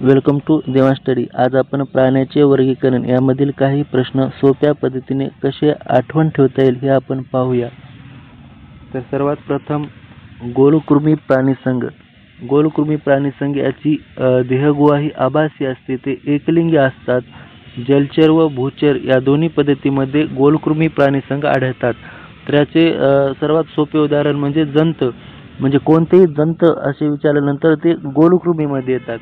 Welcome to देवा study. आज आपण प्राण्याचे वर्गीकरण यामधील काही प्रश्न सोप्या पद्धतीने कसे आठवण ठेवता येईल हे आपण पाहूया. तर सर्वात प्रथम गोलकृमी प्राणीसंघ. गोलकृमी प्राणीसंघ याची देहगुहा ही आभासी असते. ते एकलिंगी असतात. जलचर व भूचर या दोन्ही पद्धतीमध्ये गोलकृमी प्राणीसंघ आढळतात. तर याचे सर्वात सोपे उदाहरण म्हणजे जंत. म्हणजे कोणतेही जंत असे विचारल्यानंतर ते गोलकृमीमध्ये येतात.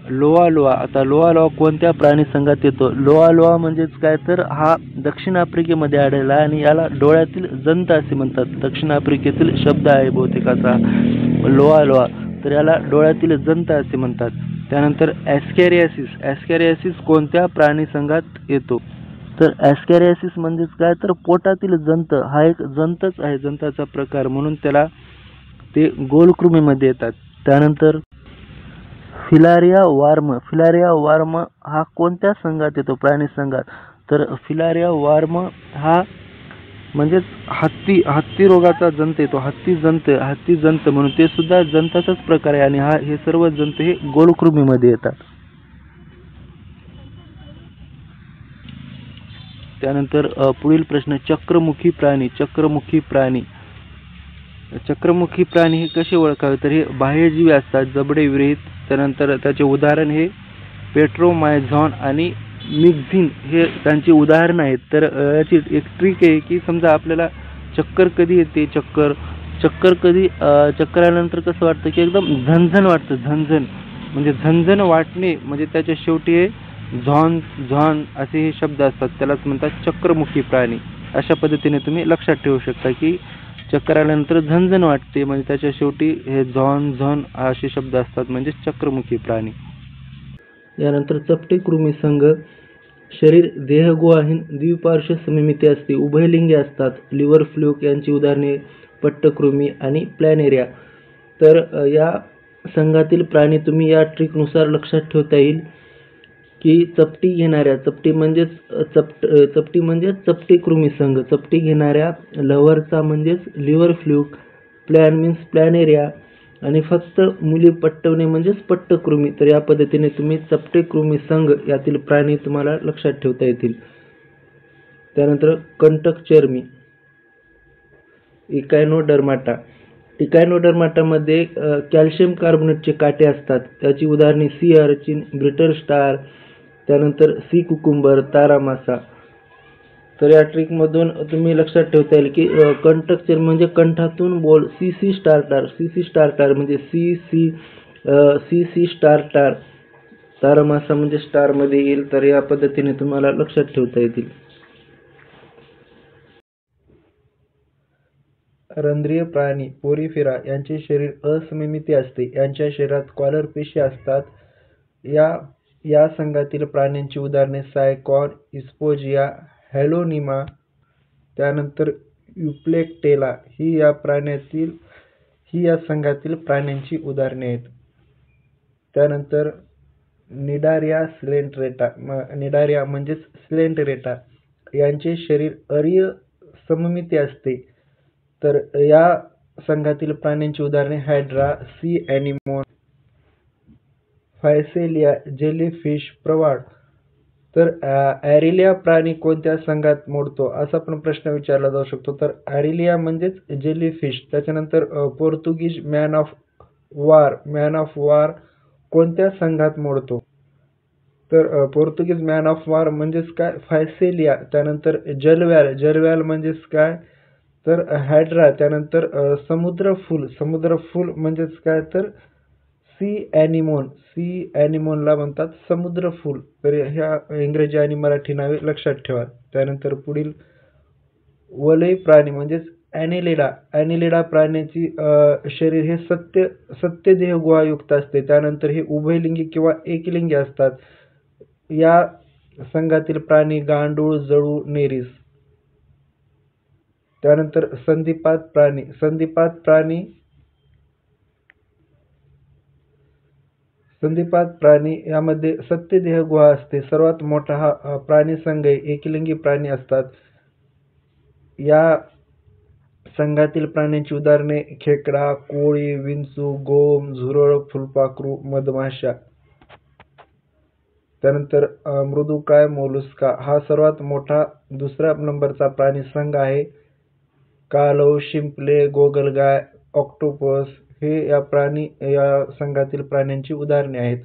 लोआ आता लोआ कोणत्या प्राणीसंघात येतो? लोआ म्हणजेच काय तर हा दक्षिण आफ्रिकेमध्ये आढळला आणि याला डोळ्यातील जंत असे म्हणतात. दक्षिण आफ्रिकेतील शब्द आहे बहुतेक असा लोआ. तर याला डोळ्यातील जंत असे म्हणतात. त्यानंतर ॲस्कॅरियासिस कोणत्या प्राणीसंघात येतो? तर ॲस्कॅरियासिस म्हणजेच काय तर पोटातील जंत हा एक जंतच आहे, जंताचा प्रकार, म्हणून त्याला ते गोलकृमीमध्ये येतात. त्यानंतर फिलारिया वार्म हा कोणत्या संघात येतो? प्राणी संघात. तर फिलारिया वार्म हा म्हणजेच हत्ती रोगाचा जंत येतो. हत्ती जंत म्हणून ते सुद्धा जंताचाच प्रकार आहे आणि हे सर्व जंत हे गोलकृमीमध्ये येतात. त्यानंतर पुढील प्रश्न चक्रमुखी प्राणी हे कसे ओळखावे? तर हे बाह्यजीवी असतात, जबडे विरहित. त्यानंतर त्याचे उदाहरण हे पेट्रोमायझॉन आणि मिक्झिन हे त्यांची उदाहरण आहेत. तर याची एक ट्रिक आहे की समजा आपल्याला चक्कर कधी येते, चक्कर आल्यानंतर कसं वाटतं की एकदम झणझण वाटतं. म्हणजे झणझण वाटणे म्हणजे त्याच्या शेवटी हे झॉन असे हे शब्द असतात, त्यालाच म्हणतात चक्रमुखी प्राणी. अशा पद्धतीने तुम्ही लक्षात ठेवू शकता की चक्कर आल्यानंतर झणझण वाटते म्हणजे त्याच्या शेवटी हे झॉन असे शब्द असतात, म्हणजे चक्रमुखी प्राणी. यानंतर चपटे कृमी संघ. शरीर देहगुहाहीन द्विपार्श्व सममिती असते, उभयलिंगी असतात. लिव्हर फ्लूक यांची उदाहरणे पट्टकृमी आणि प्लॅनेरिया. तर या संघातील प्राणी तुम्ही या ट्रिकनुसार लक्षात ठेवता येईल की चपटी म्हणजेच चपटी कृमी संघ. चपटी घेणाऱ्या लव्हरचा म्हणजेच liver fluke, plan means planaria आणि फक्त मुली पट्टवणे म्हणजेच पट्टकृमी. तर या पद्धतीने तुम्ही चपटे कृमी संघ यातील प्राणी तुम्हाला लक्षात ठेवता येतील. त्यानंतर कंटक चर्मी इकायनोडर्माटामध्ये कॅल्शियम कार्बोनेटचे काटे असतात. त्याची उदाहरणे सी अर्चिन, ग्लिटर स्टार, त्यानंतर सी कुकुंबर, तारा मासा. तर या ट्रिकमधून तुम्ही लक्षात ठेवता येईल की कंटक चर्मी म्हणजे कंठातून बोल. सी स्टार म्हणजे सी स्टार. तारा मासा म्हणजे स्टार मध्ये येईल. तर या पद्धतीने तुम्हाला लक्षात ठेवता येतील. रंध्रीय प्राणी पोरिफेरा यांचे शरीर असममिती असते. यांच्या शरीरात कॉलर पेशी असतात. या संघातील प्राण्यांची उदाहरणे सायकॉन, इस्पोजिया, हॅलोनिमा, त्यानंतर युप्लेक्टेला ही या संघातील प्राण्यांची उदाहरणे आहेत. त्यानंतर निडारिया म्हणजेच स्लेंटरेटा यांचे शरीर अरीय सममिती असते. तर या संघातील प्राण्यांची उदाहरणे हायड्रा, सी ॲनिमोन, फायसेलिया, जेलीफिश, प्रवाळ. तर ॲरिलिया प्राणी कोणत्या संघात मोडतो असा पण प्रश्न विचारला जाऊ शकतो. तर ॲरिलिया म्हणजेच जेलीफिश. त्याच्यानंतर पोर्तुगीज मॅन ऑफ वार कोणत्या संघात मोडतो? तर पोर्तुगीज मॅन ऑफ वार म्हणजेच काय? फायसेलिया. त्यानंतर जलव्याल म्हणजेच काय? तर हायड्रा. त्यानंतर समुद्र फूल म्हणजेच काय? तर सी ॲनिमोनला म्हणतात समुद्र फूल. तर ह्या इंग्रजी आणि मराठी नावे लक्षात ठेवा. त्यानंतर पुढील वलय प्राणी म्हणजेच ॲनिलिडा प्राण्याची शरीर हे सत्य देहगुहायुक्त असते. त्यानंतर हे उभयलिंगी किंवा एकलिंगी असतात. या संघातील प्राणी गांडूळ, जळू, नेरीस. त्यानंतर संधिपात प्राणी यामध्ये सत्य देहगुहा असते. सर्वात मोठा हा प्राणी संघ आहे. एकलिंगी प्राणी असतात. या संघातील प्राण्यांची उदाहरणे खेकडा, कोळी, विंचू, गोम, झुरळ, फुलपाखरू, मधमाशा. त्यानंतर मृदुकाय मोलुस्का हा सर्वात मोठा दुसऱ्या नंबरचा प्राणी संघ आहे. कालव, शिंपले, गोगलगाय, ऑक्टोपस हे या संघातील प्राण्यांची उदाहरणे आहेत.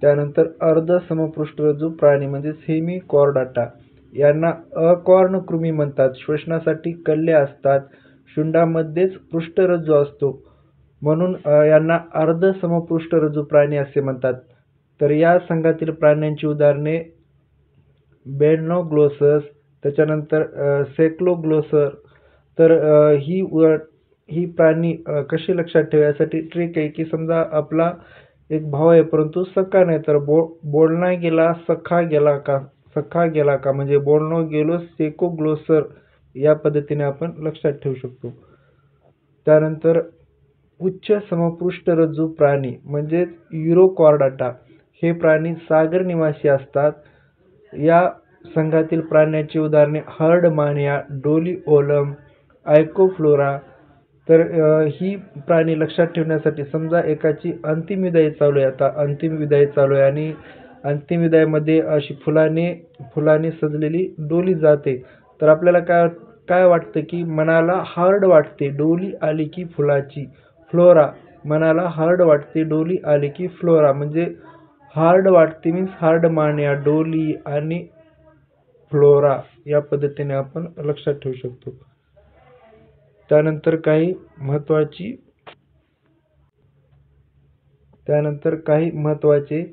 त्यानंतर अर्ध समपृष्ठरज्जू प्राणी म्हणजे सेमी कॉर्डाटा यांना अकॉर्न कृमी म्हणतात. श्वसनासाठी कल्ले असतात. शुंडामध्येच पृष्ठरज्जू असतो म्हणून यांना अर्ध समपृष्ठरज्जू प्राणी असे म्हणतात. तर या संघातील प्राण्यांची उदाहरणे बेडनोग्लोसस, त्याच्यानंतर सेक्लोग्लोसर. तर ही प्राणी कशी लक्षात ठेवायसाठी ट्रिक आहे की समजा आपला एक भाव आहे परंतु सखा नाही, तर बोलणा गेला सखा गेला का म्हणजे बोलणो गेलो सेकोग्लोसर या पद्धतीने आपण लक्षात ठेवू शकतो. त्यानंतर उच्च समपृष्ठरज्जू प्राणी म्हणजेच युरोकॉर्डाटा हे प्राणी सागर निवासी असतात. या संघातील प्राण्यांची उदाहरणे हर्डमानिया, डोलिओलम, आयकोफ्लोरा. तर ही प्राणी लक्षात ठेवण्यासाठी समजा एकाची अंतिम विदाई चालू आहे, आता अंतिम विदाई चालू आहे आणि अंतिम विदाईमध्ये अशी फुलाने सजलेली डोली जाते, तर आपल्याला काय वाटतं की मनाला हार्ड वाटते डोली आली की फुलाची. फ्लोरा, मनाला हार्ड वाटते डोली आली की फ्लोरा म्हणजे हार्ड वाटते मीन्स हार्डमानिया, डोली आणि फ्लोरा या पद्धतीने आपण लक्षात ठेवू शकतो. त्यानंतर काही महत्त्वाचे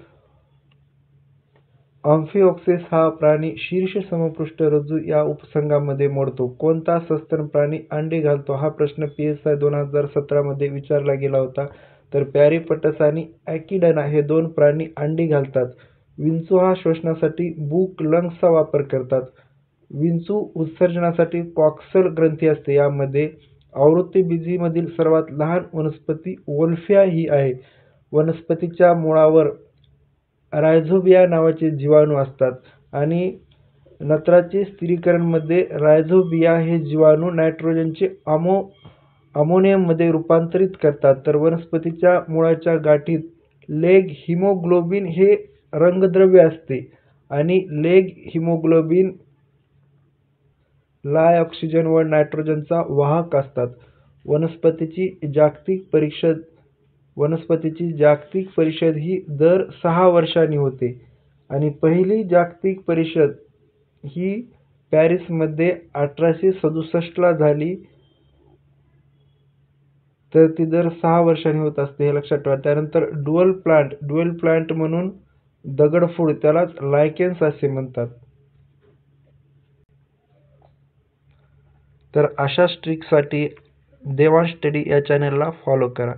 अम्फिओक्सेस हा प्राणी शीर्ष समपृष्ठरज्जू या उपसंघामध्ये मोडतो. कोणता सस्तन प्राणी अंडे घालतो हा प्रश्न PSI 2017 मध्ये विचारला गेला होता. तर पॅरिपटस आणि ॲकिडाना हे 2 प्राणी अंडी घालतात. विंचू हा श्वसनासाठी बुक लंग्सचा वापर करतात. विंचू उत्सर्जनासाठी कॉक्सल ग्रंथी असते. यामध्ये आवृत्तीबीजीमधील सर्वात लहान वनस्पती वोल्फिया ही आहे. वनस्पतीच्या मुळावर रायझोबिया नावाचे जीवाणू असतात आणि नत्राचे स्थिरीकरणमध्ये रायझोबिया हे जीवाणू नायट्रोजनचे अमोनियममध्ये रूपांतरित करतात. तर वनस्पतीच्या मुळाच्या गाठीत लेग हिमोग्लोबिन हे रंगद्रव्य असते आणि लेग हिमोग्लोबिन लाय ऑक्सिजन व नायट्रोजनचा वाहक असतात. वनस्पतीची जागतिक परिषद ही दर 6 वर्षांनी होते आणि पहिली जागतिक परिषद ही पॅरिसमध्ये 1867 ला झाली. तर ती दर 6 वर्षांनी होत असते हे लक्षात ठेवा. त्यानंतर ड्युअल प्लांट म्हणून दगडफूल त्यालाच लायकेन्स असे म्हणतात. तर अशा ट्रिकसाठी देवांश स्टडी या चॅनलला फॉलो करा.